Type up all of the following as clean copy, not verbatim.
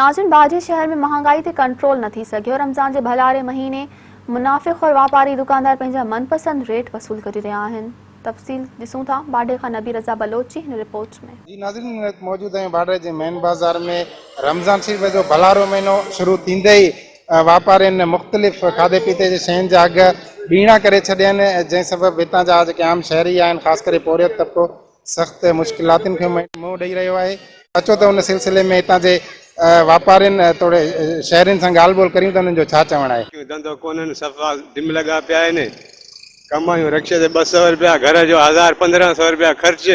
नाज़रीन, बाजे शहर में महंगाई ते कंट्रोल न थी सघियो। रमज़ान के भलारे महीने मुनाफ़िक़ और वापारी दुकानदार पंहिंजा मनपसंद रेट वसूल करे रहिया आहिनि। तफ़सील ॾिसूं था बाडे खां नबी रज़ा बलोच हिन रिपोर्ट में। जी नाज़रीन, मौजूद आहियूं बाडे जे मेन बाज़ार में। रमज़ान शरीफ़ जो भलारो महीनो शुरू थींदे ई वापारियुनि मुख़्तलिफ़ खाधे पीते जे शयुनि जा अघ ॿीणा करे छॾिया आहिनि, जंहिं सबबि हितां जा जेके आम शहरी आहिनि, ख़ासि करे पोरियत तबिको सख़्तु मुश्किलातुनि खे मुंहुं ॾेई रहियो आहे। अचो त उन सिलसिले में हितां जे वापारियुनि थोरे शहरियुनि सां ॻाल्हि ॿोल करियूं त उन्हनि जो छा चवणु आहे। धंधो कोन्हनि, सफ़ा डिम लॻा पिया आहिनि। कमायूं रिक्शे ते 200 रुपया, घर जो 1000-1500 रुपया ख़र्च।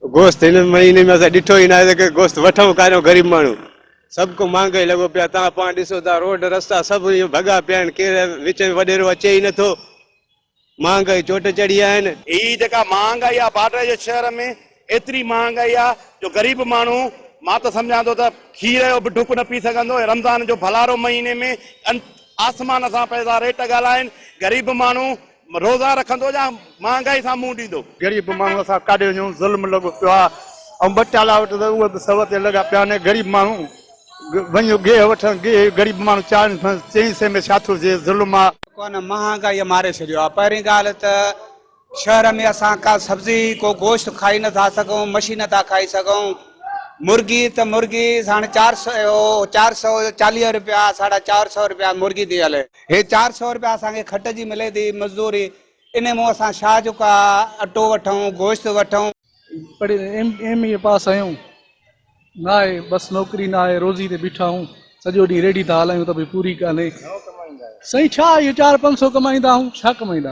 गोश्त हिन महीने में असां ॾिठो ई न आहे त गोश्त वठूं काॾो ग़रीब माण्हू। सभु को महांगाई लॻो पिया। तव्हां पाण ॾिसो था, रोड रस्ता सभु इहो भॻा पिया आहिनि। केरु विच में वॾेरो अचे ई नथो। महांगाई चोट चढ़ी आहिनि। ही जेका महांगाई आहे बाडे जे शहर में, एतिरी महांगाई आहे जो ग़रीब माण्हू, मां त सम्झां थो त खीर जो बि ढुक न पी सघंदो। रमज़ान जो भलारो महीने में आसमान सां पैसा रेट ॻाल्हाइनि। ग़रीब माण्हू रोज़ा रखंदो या महांगाई सां मुंहुं ॾींदो। गरीब माण्हू असां काॾे वञूं, ज़ुल्म लॻो पियो आहे। ऐं बचाला वटि त उहे बि सव ते लॻा पिया आहिनि। ग़रीब माण्हू वञो गे वठणु, गे ग़रीब माण्हू चईं सै में छा थो थिए, ज़ुल्म आहे। कोन महांगाई मारे छॾियो आहे। पहिरीं ॻाल्हि त शहर में असां का सब्जी को गोश्त खाई नथा सघूं, मछी नथा खाई सघूं। मुर्गी त मुर्गी हाणे 440 रुपया, 450 रुपया मुर्गी थी हले। हे 400 रुपया असांखे खट जी मिले थी मज़दूरी। इन मां असां छा जो का अटो वठूं, गोश्त वठूं। पर एम पास आहियूं, न आहे बसि नौकिरी न आहे, रोज़ी ते बीठा आहियूं। सॼो ॾींहुं रेडी था हलायूं त भई पूरी कान्हे। साईं छा इहो 400-500 कमाईंदा आहियूं, छा कमाईंदा।